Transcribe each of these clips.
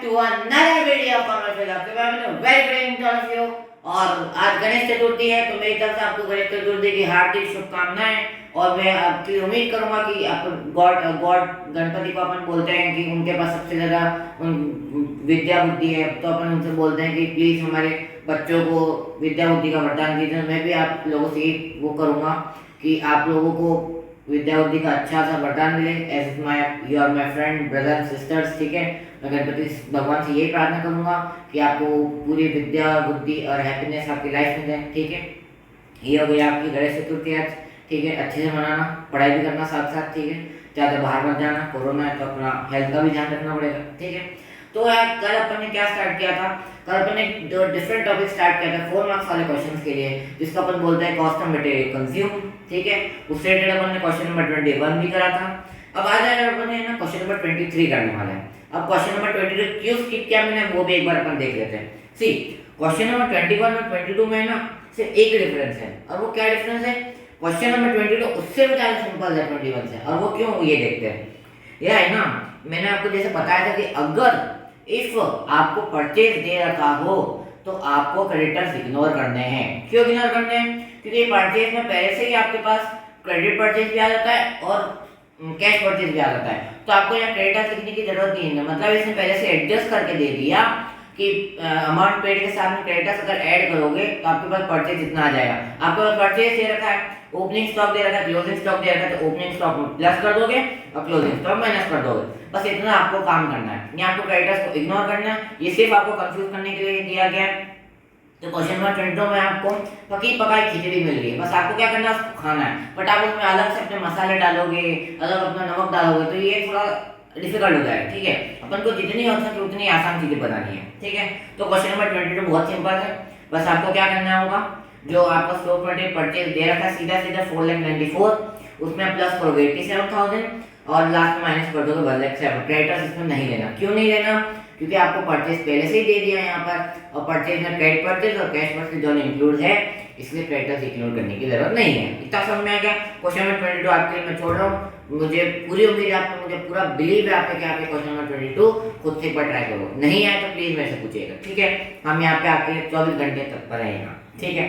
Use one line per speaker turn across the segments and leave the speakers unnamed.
to another video of our channel. Very very good of you. और आज गणेश चतुर्थी है तो मेरी तरफ से आपको गणेश चतुर्थी की हार्दिक शुभकामनाएं। और मैं आपकी उम्मीद करूंगा कि आप गॉड गणपति को अपन बोलते हैं कि उनके पास सबसे ज़्यादा विद्या बुद्धि है, तो अपन उनसे बोलते हैं कि प्लीज़ हमारे बच्चों को विद्या बुद्धि का वरदान दीजिए। मैं भी आप लोगों से वो करूँगा कि आप लोगों को विद्या बुद्धि का अच्छा सा वरदान मिले। As my you are my friend brother and sisters, ठीक है। मैं गणपति भगवान से यही प्रार्थना करूंगा कि आपको पूरी विद्या बुद्धि और हैप्पीनेस आपकी लाइफ में दें, ठीक है। ये हो गई आपकी गणेश चतुर्थी आज, ठीक है। अच्छे से मनाना, पढ़ाई भी करना साथ साथ, ठीक है। ज़्यादा बाहर मत जाना, कोरोना है तो अपना हेल्थ का भी ध्यान रखना पड़ेगा, ठीक है। तो यार कल अपन ने क्या स्टार्ट किया था? कल अपन ने दो डिफरेंट टॉपिक स्टार्ट किया था 4 मार्क्स वाले क्वेश्चंस के लिए, जिसका अपन बोलते हैं कॉस्ट ऑफ मटेरियल कंज्यूम, ठीक है। उससे रिलेटेड अपन ने क्वेश्चन नंबर 21 भी करा था। अब आज अपन ने ना क्वेश्चन नंबर 23 करने वाला है। अब क्वेश्चन नंबर 22 क्यों स्किप किया मैंने वो भी एक बार अपन देख लेते हैं। सी क्वेश्चन नंबर 21 और 22 में ना सिर्फ एक डिफरेंस है, और वो क्या डिफरेंस है? क्वेश्चन नंबर 22 उससे भी ज़्यादा सिंपल है 21 से, और वो क्यों ये देखते हैं। यह है ना, मैंने आपको जैसे बताया था कि अगर इफ आपको परचेज दे रखा हो तो आपको क्रेडिटर्स इग्नोर करने हैं। क्यों इग्नोर करने हैं? क्योंकि परचेज में पहले से ही आपके पास क्रेडिट परचेज भी आ जाता है और कैश परचेज भी आ जाता है, तो आपको यहाँ क्रेडिटर्स लिखने की जरूरत नहीं है। मतलब इसने पहले से एडजस्ट करके दे दिया कि अमाउंट पेड के साथ में क्रेडिटर्स अगर ऐड करोगे तो आपके पास परचेज इतना आ जाएगा। आपके पास परचेज दे रखा है, ओपनिंग स्टॉक दे रखा है, क्लोजिंग स्टॉक दे रखा है, तो ओपनिंग स्टॉक में प्लस कर दोगे और क्लोजिंग स्टॉक माइनस कर दोगे। बस इतना आपको काम करना है, यहाँ आपको क्रेडिटर्स को इग्नोर करना है। ये सिर्फ आपको कंफ्यूज करने के लिए दिया गया है। तो क्वेश्चन नंबर 22 में आपको पकी पकाई खिचड़ी मिल रही है, बस आपको क्या करना है, उसको खाना है। बट आप उसमें अलग से अपने मसाले डालोगे, अलग अपना नमक डालोगे, तो ये थोड़ा डिफिकल्ट हो जाएगा, ठीक है। अपन को जितनी हो सके उतनी आसान चीजें बनानी है, ठीक है। तो क्वेश्चन नंबर 22 बहुत सिंपल है। बस आपको क्या करना होगा, जो आपका स्टॉक मटेरियल परचेज दे रखा है सीधा सीधा 4,94,000, उसमें प्लस करोगे 87,000 और लास्ट में माइनस कर दोगे 1,07,000। क्रेडिटर्स इसमें नहीं लेना। क्यों नहीं लेना? क्योंकि आपको परचेज पहले से ही दे दिया है यहाँ पर, और परचेज में क्रेडिट परचेज और कैश परचेज दोनों इंक्लूड है, इसलिए क्रेडिटर्स इंक्लूड करने की जरूरत नहीं है। इतना समझ में आ गया? क्वेश्चन नंबर 22 आपके लिए मैं छोड़ रहा हूँ। मुझे पूरी उम्मीद है आप, मुझे पूरा बिलीव है आप पे कि आप क्वेश्चन नंबर 22 खुद से एक बार ट्राई करो। नहीं आए तो प्लीज मेरे से पूछिएगा, ठीक है। हम यहाँ पे आपके 24 घंटे तत्पर है यहाँ, ठीक है।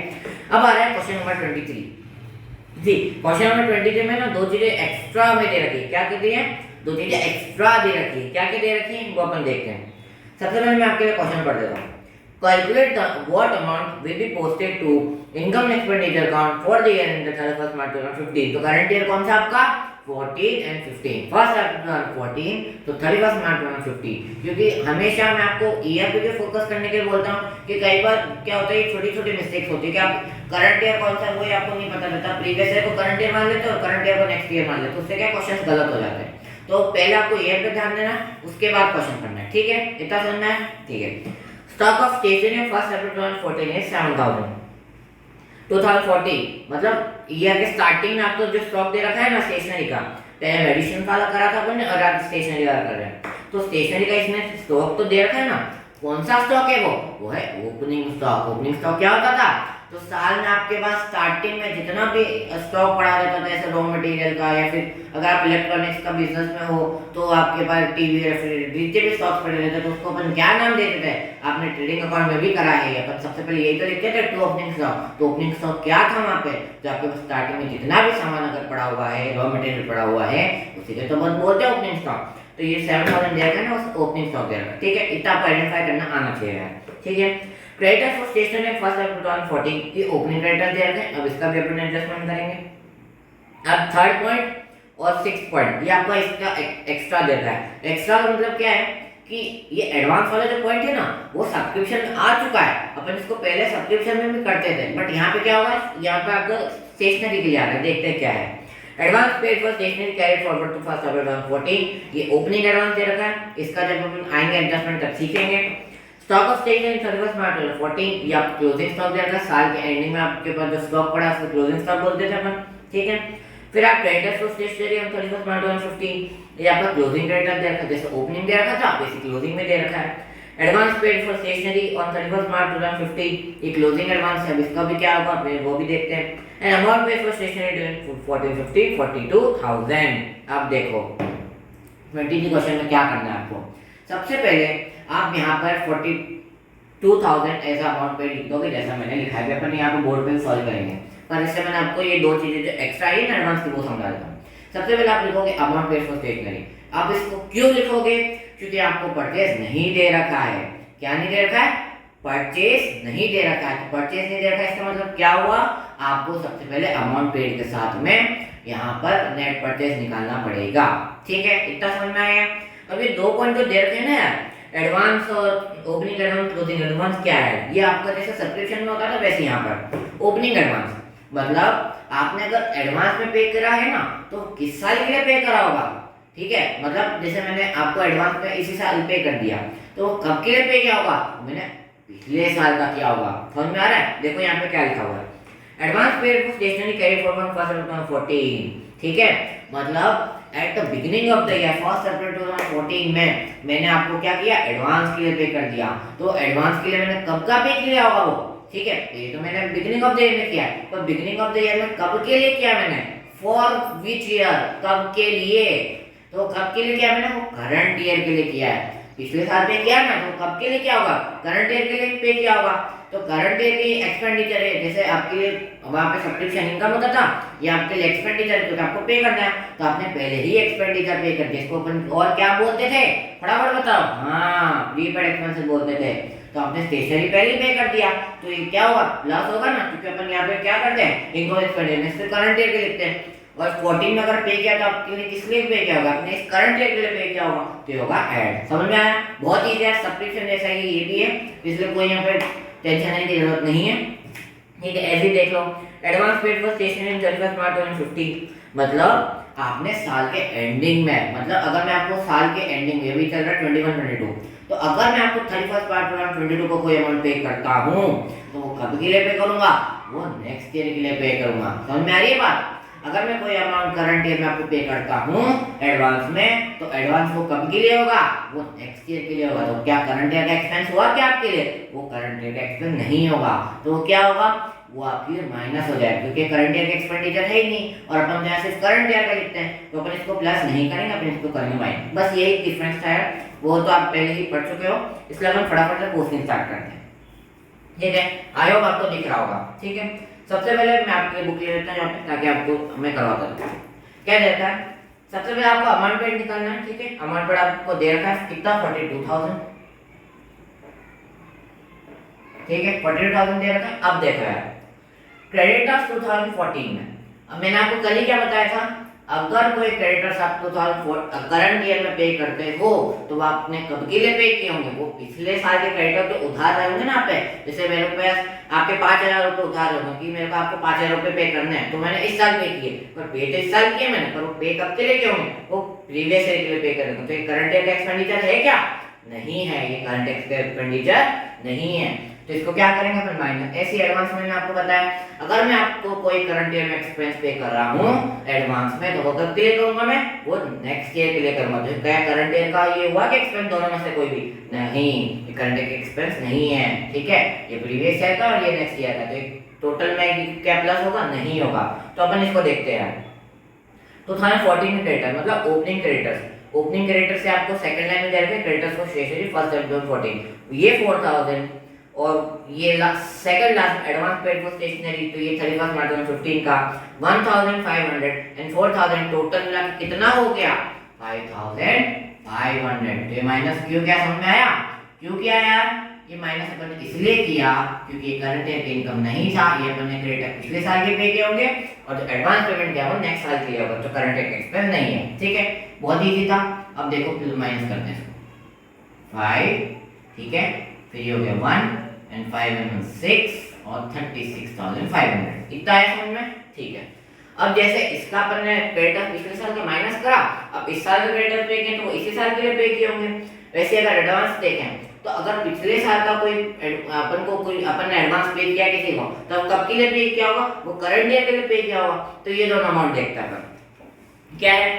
अब आ रहा है क्वेश्चन नंबर 23 जी। क्वेश्चन नंबर 23 में ना दो चीजें एक्स्ट्रा में दे रखी है। क्या कहती है? दो चीजें एक्स्ट्रा दे रखी है। क्या क्या दे रखी है वो अपन देखते हैं। सबसे पहले मैं आपके लिए क्वेश्चन पढ़ देता हूँ। Calculate what amount will be posted to income expenditure account for the year end 31 March 2015। तो करंट ईयर कौन सा आपका? 14 एंड 15। फर्स्ट अप्रैल 14 तो 31 मार्च 2015। क्योंकि हमेशा मैं आपको ईयर पे जो फोकस करने के लिए बोलता हूँ कि कई बार क्या होता है, छोटी छोटी मिस्टेक्स होती है कि आप करंट ईयर कौन सा है वो आपको नहीं पता रहता। प्रीवियस ईयर को करंट ईयर मान लेते हो और करंट ईयर को नेक्स्ट ईयर मान लेते हो, उससे क्या क्वेश्चन गलत हो जाते हैं। तो पहले आपको ईयर पे ध्यान देना, उसके बाद क्वेश्चन करना है, ठीक है। इतना समझना है, ठीक है। Stock of stationery first April 2014 है 7,000। 2014 मतलब ईयर के स्टार्टिंग में आपको जो स्टॉक दे रखा है ना स्टेशनरी का, पहले मेडिसिन वाला करा था अपन ने और आज स्टेशनरी वाला कर रहे हैं। तो स्टेशनरी का इसमें स्टॉक तो दे रखा है ना, कौन सा स्टॉक है वो है ओपनिंग स्टॉक। ओपनिंग स्टॉक क्या होता था? तो साल में आपके पास स्टार्टिंग में जितना भी स्टॉक पड़ा रहता था, जैसे रॉ मटेरियल का, या फिर अगर आप इलेक्ट्रॉनिक्स का बिजनेस में हो तो आपके पास टीवी रेफ्रिजरेटर जितने भी स्टॉक पड़े रहते थे, तो उसको अपन क्या नाम देते थे? आपने ट्रेडिंग अकाउंट में भी करा है, अपन सबसे पहले यही तो लिखते थे टू ओपनिंग स्टॉक। तो ओपनिंग स्टॉक क्या था वहाँ पे? जो आपके पास स्टार्टिंग में जितना भी सामान अगर पड़ा हुआ है, रॉ मटेरियल पड़ा हुआ है, उसी को तो बोलते हैं ओपनिंग स्टॉक। तो ये 7,000 दे रखा है ना, उस ओपनिंग स्टॉक दे रखा है, ठीक है। इतना आपको आइडेंटिफाई करना आना चाहिए, ठीक है। Creditors for stationery first April 2014 ये ओपनिंग क्रेडिटर दे रखे हैं। अब इसका भी अपन एडजस्टमेंट करेंगे। अब थर्ड पॉइंट और सिक्स्थ पॉइंट ये आपका इसका एक्स्ट्रा दे रहा है। एक्स्ट्रा का मतलब क्या है कि ये एडवांस वाला जो पॉइंट है ना वो सब्सक्रिप्शन में आ चुका है। अपन इसको पहले सब्सक्रिप्शन में भी करते थे, बट यहाँ पे क्या होगा, यहाँ पे आपको स्टेशनरी के लिए आ रहा है। देखते हैं क्या है। Advance paid for stationery carried forward to first April 2014 ये ओपनिंग एडवांस दे रखा है। इसका जब अपन आएंगे एडजस्टमेंट तब सीखेंगे। स्टॉक ऑफ स्टेशनरी 31 मार्च 2014 ये आप क्लोजिंग स्टॉक दे रखा है। साल के एंडिंग में आपके पास जो स्टॉक पड़ा है उसको क्लोजिंग स्टॉक बोलते थे अपन, ठीक है। फिर आप creditors for stationery on 31 March 2015 ये आपका क्लोजिंग क्रेडिटर दे रखा है। जैसे ओपनिंग दे रखा था वैसे क्लोजिंग में दे रखा है। Advance paid for stationery on 31 March 2015 ये क्लोजिंग एडवांस है। अब इसका भी क्या होगा वो भी देखते हैं। And amount paid for stationery during 1415 42,000। अब देखो 20 क्वेश्चन में क्या करना है आपको। सबसे पहले आप यहाँ पर 42,000 ऐसा अमाउंट पे लिख दोगे जैसा मैंने लिखा है। अपन यहाँ पे बोर्ड पे सॉल्व करेंगे, पर इससे मैंने आपको ये दो चीजें जो एक्स्ट्रा है ना एडवांस की वो समझा देता हूँ। सबसे पहले आप लिखोगे अमाउंट पेड फॉर स्टेशनरी। आप इसको क्यों लिखोगे? क्योंकि आपको परचेज नहीं दे रखा है। क्या नहीं दे रखा है? परचेज नहीं दे रखा है। तो परचेज नहीं दे रखा है इसका मतलब क्या हुआ? आपको सबसे पहले अमाउंट पेड के साथ में यहाँ पर नेट परचेज निकालना पड़ेगा। ठीक है, इतना समझ में आया? अब ये दो पॉइंट जो दे रखे हैं ना यार, एडवांस और ओपनिंग एडवांस, क्लोजिंग एडवांस क्या है? ये आपका जैसे सब्सक्रिप्शन में होता है ना वैसे यहाँ पर ओपनिंग एडवांस मतलब आपने अगर एडवांस में पे करा है ना तो किस साल के लिए पे करा होगा। ठीक है, मतलब जैसे मैंने आपको एडवांस में इसी साल पे कर दिया तो कब के लिए पे किया होगा? मैंने पिछले साल का किया होगा। समझ में आ रहा है? देखो यहाँ पे क्या लिखा हुआ है, advance paid for stationery carry forward 1/1/2014। ठीक है, मतलब at the beginning of the year 1 April 2014 में मैंने आपको क्या किया? एडवांस के लिए पे कर दिया। तो एडवांस के लिए मैंने कब का पे किया होगा वो? ठीक है, ये तो मैंने बिगिनिंग ऑफ द ईयर में किया है, पर बिगिनिंग ऑफ द ईयर में कब के लिए किया मैंने? For which year? कब के लिए? तो कब के लिए किया मैंने? वो करंट ईयर के लिए किया है। पिछले साल पे किया ना तो कब के लिए क्या होगा? करंट ईयर के लिए पे किया होगा। तो करंट ईयर की एक्सपेंडिचर है, जैसे आपके लिए वहां पे सब्सक्रिप्शन इनकम होता था, ये आपके लिए एक्सपेंडिचर है तो आपको पे करना है, तो आपने पहले ही एक्सपेंडिचर पे कर दिया। इसको अपन और क्या बोलते थे? फटाफट बताओ। हाँ, प्रीपेड एक्सपेंसेस बोलते थे। तो आपने स्टेशनरी पहले पे कर दिया तो ये क्या होगा? प्लस होगा ना, क्योंकि अपन यहाँ पे क्या करते हैं? इनकम एक्सपेंडिचर करंट ईयर के लिखते हैं। और 14 में अगर पे किया तो आपके लिए किस लिए पे किया होगा? अपने इस करंट ईयर के लिए पे किया होगा, तो ये होगा ऐड। समझ में आया? बहुत इजी है, सब्सक्रिप्शन जैसा ही ये भी है, इसलिए कोई यहाँ पे टेंशन लेने की जरूरत नहीं है। ठीक है, ऐसे ही देख लो, advance paid for stationery in 31 March 2015 मतलब आपने साल के एंडिंग में, मतलब अगर मैं आपको साल के एंडिंग में, अभी चल रहा है 21-22, तो अगर मैं आपको 31 मार्च 2022 को कोई अमाउंट पे करता हूँ तो वो कब के लिए पे करूंगा? वो नेक्स्ट ईयर के लिए पे करूंगा। समझ में आ रही है बात? अगर मैं कोई अमाउंट करंट ईयर में आपको पे करता हूँ एडवांस में, तो एडवांस वो कब के लिए होगा? वो नेक्स्ट ईयर के लिए होगा। तो क्या करंट ईयर का एक्सपेंस हुआ क्या आपके लिए? वो करंट ईयर का एक्सपेंस नहीं होगा। तो क्या होगा? वो आपकी माइनस हो जाएगा, क्योंकि करंट ईयर का एक्सपेंडिचर है ही नहीं और अपन यहाँ सिर्फ करंट ईयर का लिखते हैं, तो अपन इसको प्लस नहीं करेंगे, अपन इसको करेंगे माइनस। बस यही डिफरेंस था, वो तो आप पहले ही पढ़ चुके हो, इसलिए अपन फटाफट से क्वेश्चन स्टार्ट करते हैं। ठीक है, आई होप आपको दिख रहा होगा। ठीक है, सबसे पहले मैं आपके बुक ले लेता हूं यहाँ पे, ताकि आपको मैं करवाता हूं। क्या देता है? सबसे पहले आपको अमाउंट पेड निकालना है। ठीक है, अमाउंट पेड आपको दे रखा है कितना? 42,000। ठीक है, 42,000 दे रखा है। अब देखो यार, क्रेडिटर्स 2014 में, अब मैंने आपको कल ही क्या बताया था, अगर कोई क्रेडिटर्स आप 2004 करंट ईयर में पे करते हो तो वो आपने कब के लिए पे किए होंगे? वो पिछले साल के क्रेडिटर जो उधार रहे होंगे ना आप पे, जैसे मेरे पास आपके 5,000 रुपए उधार होंगे कि मेरे को आपको 5,000 रुपए पे करने हैं, तो मैंने इस साल पे किए, पर पे तो इस साल किए मैंने, पर वो पे कब के लिए किए होंगे? वो प्रीवियस ईयर के लिए पे करेंगे। तो ये करंट ईयर का एक्सपेंडिचर है क्या? नहीं है, ये करंट एक्सपेंडिचर नहीं है। तो इसको क्या करेंगे अपन? माइनस। ऐसी एडवांस मैंने आपको बताया, अगर मैं आपको कोई करंट ईयर में एक्सपेंस पे कर रहा हूँ एडवांस में, तो वो कब के लिए करूंगा मैं? वो नेक्स्ट ईयर के लिए करूंगा। तो क्या करंट ईयर का ये हुआ कि एक्सपेंस दोनों में से कोई भी नहीं? ये करंट ईयर का एक्सपेंस नहीं है। ठीक है, ये प्रीवियस ईयर का और ये नेक्स्ट ईयर का, तो टोटल में क्या प्लस होगा? नहीं होगा। तो अपन इसको देखते हैं। 2014 में क्रेडिटर मतलब ओपनिंग क्रेडिटर्स, ओपनिंग क्रेडिटर से आपको सेकंड लाइन में दे रखे क्रेडिटर्स फॉर स्टेशनरी फर्स्ट 2014, ये 4,000 और ये second last advance paid for stationery, तो ये 31 मार्च 2015 का 1,500 एंड 4,000 टोटल मिला के कितना हो गया? 5,500। तो ये माइनस क्यों क्या? समझ में आया क्यों किया यार? ये माइनस अपन ने इसलिए किया क्योंकि ये करंट ईयर की इनकम नहीं था, ये अपन ने क्रेडिटर पिछले साल के पे किए होंगे और जो एडवांस पेमेंट किया वो नेक्स्ट साल के लिए होगा, तो करंट ईयर का एक्सपेंस नहीं है। ठीक है, बहुत इजी था। अब देखो फिर माइनस करते हैं इसको 5, ठीक है, फिर ये हो गया 1 एंड 5 and 6 और 36,500। इतना है समझ में? ठीक है, अब जैसे इसका अपन ने क्रेडिटर पिछले साल का माइनस करा, अब इस साल का क्रेडिटर पे किए तो वो इसी साल के लिए पे किए होंगे। वैसे अगर एडवांस देखें तो अगर पिछले साल का कोई अपन ने एडवांस पे किया किसी को, तो कब के लिए पे किया होगा? वो करंट ईयर के लिए पे किया होगा। तो ये दोनों अमाउंट देखता है क्या है?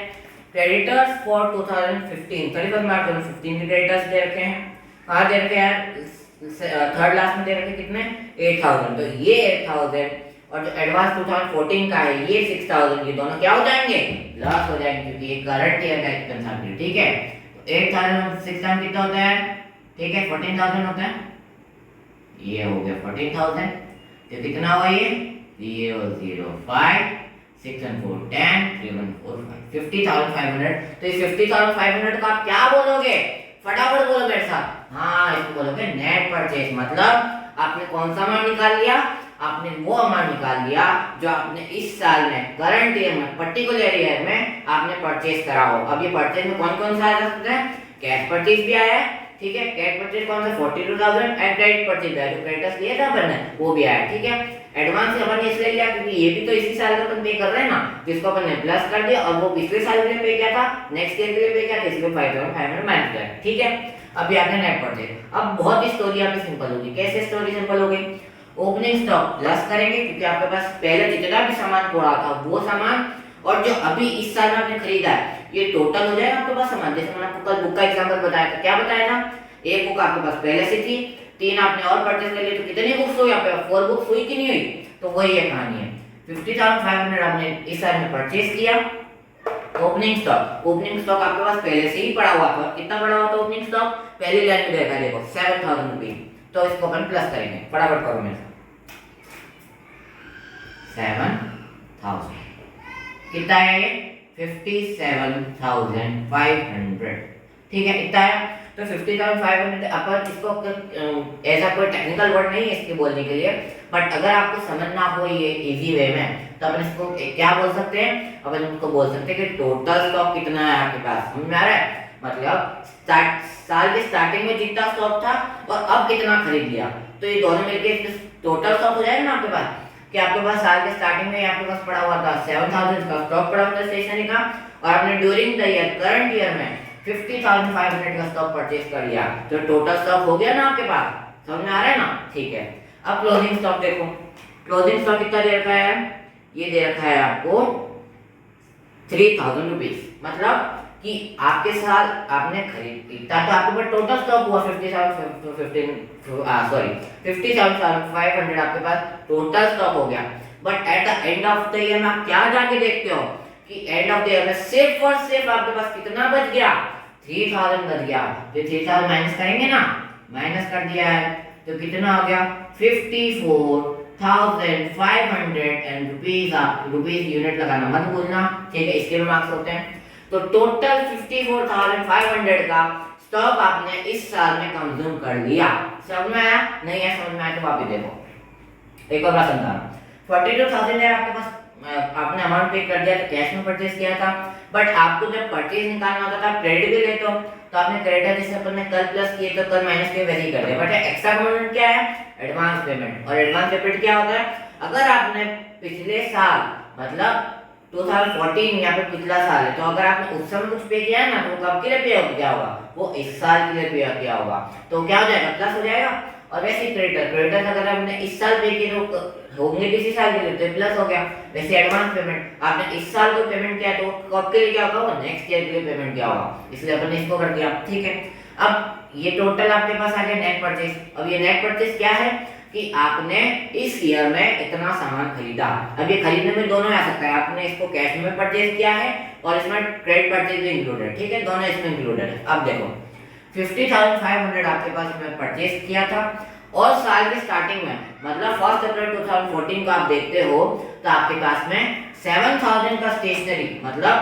क्रेडिटर्स फॉर 2015 31 मार्च 2015 के क्रेडिटर्स दे रखे हैं। कहाँ दे रखे हैं? थर्ड लास्ट में दे रखे कितने? 8,000। तो ये 8,000 और जो एडवांस 2014 का है ये 6,000, ये दोनों क्या हो जाएंगे? प्लस हो जाएंगे, क्योंकि ये करंट ईयर का एक्सपेंस है। ठीक है, तो 8,000 6,000 कितना होता है? ठीक है 14,000 होता है, ये हो गया 14,000। तो कितना हुआ ये 0 0 5 6 and 4 10 3 1 4 5 50,500। तो इस 50,500 का आप क्या बोलोगे, फटाफट बोलो मेरे साथ। हाँ इसको बोलोगे नेट परचेज। मतलब आपने कौन सा अमाउंट निकाल लिया, आपने वो अमाउंट निकाल लिया जो आपने इस साल में करंट ईयर में पर्टिकुलर ईयर में आपने परचेज करा हो। अब ये परचेज में कौन कौन सा आ सकता है, कैश परचेज भी आया है, ठीक है कैश परचेज कौन सा 42,000 एंड क्रेडिट परचेज है जो क्रेडिटर्स लिया था अपन ने वो भी आया, ठीक है। एडवांस अपन ने इसलिए लिया क्योंकि ये भी तो इसी साल का अपन पे कर रहे हैं ना, जिसको अपन ने प्लस कर दिया और वो पिछले साल के लिए पे किया था, नेक्स्ट ईयर के लिए पे किया था, इसलिए 5,500 माइनस किया, ठीक है। अभी आपने नेट परचेज। अब बहुत ही स्टोरी आपकी सिंपल होगी। कैसे स्टोरी सिंपल होगी, ओपनिंग स्टॉक प्लस करेंगे क्योंकि आपके पास पहले जितना भी सामान पड़ा था वो सामान और जो अभी इस साल में आपने खरीदा है ये टोटल हो जाएगा आपके पास सामान। जैसे मैंने आपको कल बुक का एग्जांपल बताया था, क्या बताया था, एक बुक आपके पास पहले से थी, 3 आपने और परचेज कर लिए, तो कितनी बुक्स हुई आपके पास, 4 बुक्स हुई कि नहीं हुई। तो वही है कहानी है। 50,500 आपने इस साल में परचेज किया। ओपनिंग स्टॉक आपके पास पहले से ही पड़ा हुआ था। कितना पड़ा हुआ था ओपनिंग स्टॉक, पहली लाइन में देखा देखो 7,000 रुपीज। तो इसको अपन प्लस करेंगे, फटाफट करो मेरे साथ। 7,000 कितना है ये 57,500, ठीक है इतना है। तो 50,500 अपन इसको ऐसा कोई टेक्निकल वर्ड नहीं है इसके बोलने के लिए, बट अगर आपको समझना हो ये इजी वे में तो अपन इसको क्या बोल सकते हैं, अपन इसको बोल सकते हैं कि टोटल स्टॉक कितना है आपके पास, समझ में आ रहा है। मतलब साल के स्टार्टिंग में जितना स्टॉक था और अब कितना खरीद लिया, तो ये दोनों मिलके टोटल स्टॉक हो जाएगा ना आपके पास। कि आपके पास साल के स्टार्टिंग में आपके पास पड़ा हुआ था 7,000 का स्टॉक पड़ा हुआ था स्टेशनरी का, और आपने during the year current year में 50,500 का स्टॉक परचेज कर लिया, तो टोटल स्टॉक हो गया ना आपके पास, समझ में आ रहा है ना, ठीक है। अब क्लोजिंग स्टॉक देखो, क्लोजिंग स्टॉक कितना दे रखा है, ये दे रखा है आपको 3,000 रुपीज। मतलब कि आपके साल आपने खरीद इतना तो आपके पास टोटल स्टॉक हुआ 50,500 आपके पास टोटल स्टॉक हो गया। But at the end of the year में आप क्या जाके देखते हो कि एंड ऑफ द ईयर में सिर्फ और सिर्फ आपके पास कितना बच गया, 3,000 बच गया। तो 3,000 माइनस करेंगे ना, माइनस कर दिया है तो कितना हो गया 54,500 एंड रुपीज। आप रुपीज यूनिट लगाना मत भूलना, ठीक है, इसके भी मार्क्स होते हैं। तो टोटल 54,500 का स्टॉक आपने इस साल में कंज्यूम कर लिया। समझ में आया, नहीं है समझ में आया तो वापस देखो एक और बार समझाना। 42,000 है आपके पास, आपने अमाउंट पे कर दिया था, कैश में परचेज किया था, बट आपको जब परचेज निकालना होता था आप क्रेडिट भी लेते हो, तो आपने क्रेडिट जैसे अपन ने कल प्लस किए तो कल माइनस किए वैसे ही कर दिया। बट एक्स्ट्रा कंपोनेंट क्या है, एडवांस पेमेंट। और एडवांस पेमेंट क्या होता है, अगर आपने पिछले साल मतलब 2014 यहाँ पे पिछला साल है, तो अगर आपने उस समय कुछ पे किया है ना, तो कब के लिए पे किया होगा, वो इस साल के लिए पे किया होगा, तो क्या हो जाएगा प्लस हो जाएगा। और वैसे क्रेडिटर अगर आपने इस साल पे किए तो होंगे किसी साल के लिए तो प्लस हो गया। वैसे एडवांस पेमेंट आपने इस साल को पेमेंट किया तो कब के लिए क्या होगा, वो नेक्स्ट ईयर के लिए पेमेंट किया होगा, इसलिए अपन ने इसको कर दिया, ठीक है। अब ये टोटल आपके पास आ गया नेट परचेज। अब ये नेट परचेज क्या है कि आपने इस ईयर में इतना सामान खरीदा। अब ये खरीदने में दोनों आ सकता है, आपने इसको कैश में परचेज किया है और इसमें क्रेडिट परचेज भी इंक्लूडेड, ठीक है, दोनों इसमें इंक्लूडेड है। अब देखो 50,500 आपके पास में परचेज किया था और साल के स्टार्टिंग में मतलब 1 अप्रैल 2014 को आप देखते हो तो आपके पास में 7,000 का स्टेशनरी, मतलब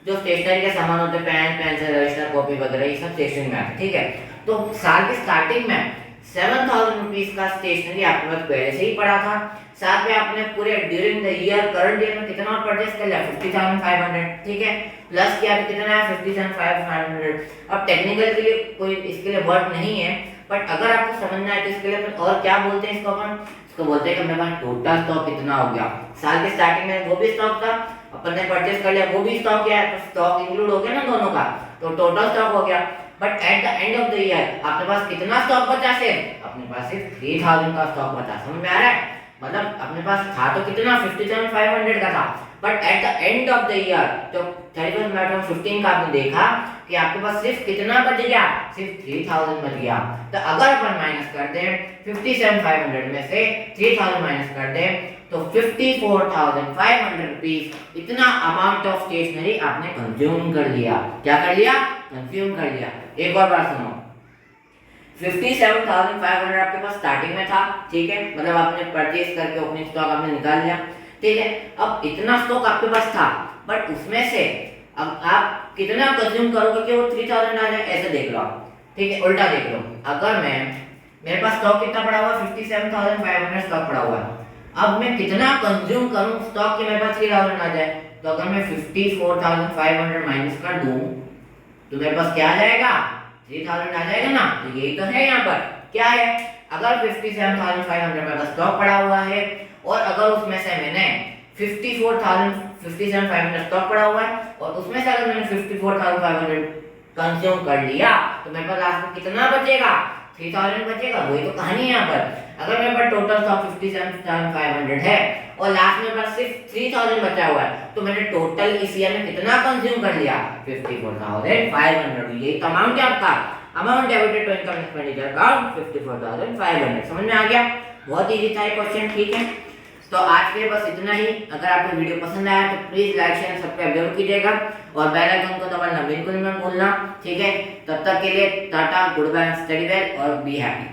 जो स्टेशनरी के सामान होते हैं पेन पेंसिल रजिस्टर कॉपी वगैरह ये सब स्टेशनरी में आते हैं, ठीक है। तो साल के स्टार्टिंग में 7,000 रुपीज का स्टेशनरी आपके पास पहले से ही पड़ा था, साथ में आपने पूरे during the year current year में कितना परचेज कर लिया 50,500, ठीक है, प्लस किया तो कितना है 57,500। अब टेक्निकल के लिए कोई इसके लिए वर्ड नहीं है, बट अगर आपको समझना है तो इसके लिए और क्या बोलते हैं इसको, अपन इसको बोलते हैं कि मेरे पास टोटल स्टॉक कितना हो गया। साल के स्टार्टिंग में वो भी स्टॉक था, अपन ने परचेज कर लिया, वो भी स्टॉक किया है, तो स्टॉक इंक्लूड हो गया ना दोनों का, तो टोटल स्टॉक हो गया। But at the end of the year आपके पास कितना स्टॉक बचा, से अपने पास सिर्फ 3,000 का स्टॉक बचा। समझ में आ रहा है, मतलब अपने पास था तो कितना 57,500 का था, but at the end of the year तो 31 मार्च 2015 का आपने देखा कि आपके पास सिर्फ कितना बच गया, सिर्फ 3,000 बच गया। तो अगर अपन माइनस कर दें 57,500 में से 3,000 माइनस कर दें तो 54,500 रुपीज इतना अमाउंट ऑफ स्टेशनरी आपने कंज्यूम कर लिया। क्या कर लिया, कंज्यूम कर लिया। एक और बार सुनो, 57,500 आपके पास स्टार्टिंग में था, ठीक है, मतलब आपने परचेज करके ओपनिंग स्टॉक आपने निकाल लिया, ठीक है। अब इतना स्टॉक आपके पास था, बट उसमें से अब आप कितना कंज्यूम करोगे कि वो 3000 आ जाए, ऐसे देख लो आप, ठीक है। उल्टा देख लो, अगर मैं मेरे पास स्टॉक कितना पड़ा हुआ है, 57,500 स्टॉक पड़ा हुआ है, अब मैं कितना कंज्यूम करूं स्टॉक कि मेरे पास 3000 आ जाए, तो अगर मैं 54,500 माइनस कर दूं तो मेरे पास क्या आ जाएगा, 3000 आ जाएगा ना। तो यही तो है यहाँ पर क्या है, अगर 57,500 मेरे पास स्टॉक पड़ा हुआ है और अगर उसमें से मैंने 57,500 स्टॉक पड़ा हुआ है और उसमें से अगर मैंने 54,500 कंज्यूम कर लिया तो मेरे पास लास्ट में कितना बचेगा, 3000 बचेगा। वही तो कहानी है यहाँ पर, अगर मेरे पास टोटल स्टॉक 57,500 है और लास्ट में पास सिर्फ 3000 बचा हुआ है तो मैंने टोटल इस ईयर में कितना कंज्यूम कर लिया, 54,500। यही तो अमाउंट है आपका, amount debited to income expenditure account 54,500। समझ में आ गया, बहुत इजी था ये क्वेश्चन, ठीक है। तो आज के लिए बस इतना ही। अगर आपको वीडियो पसंद आया तो प्लीज लाइक शेयर सब्सक्राइब जरूर कीजिएगा और बेल आइकन को दबाना बिल्कुल मत भूलना, ठीक है। तब तक के लिए टाटा, गुड बाय, स्टडी वेल और बी हैप्पी।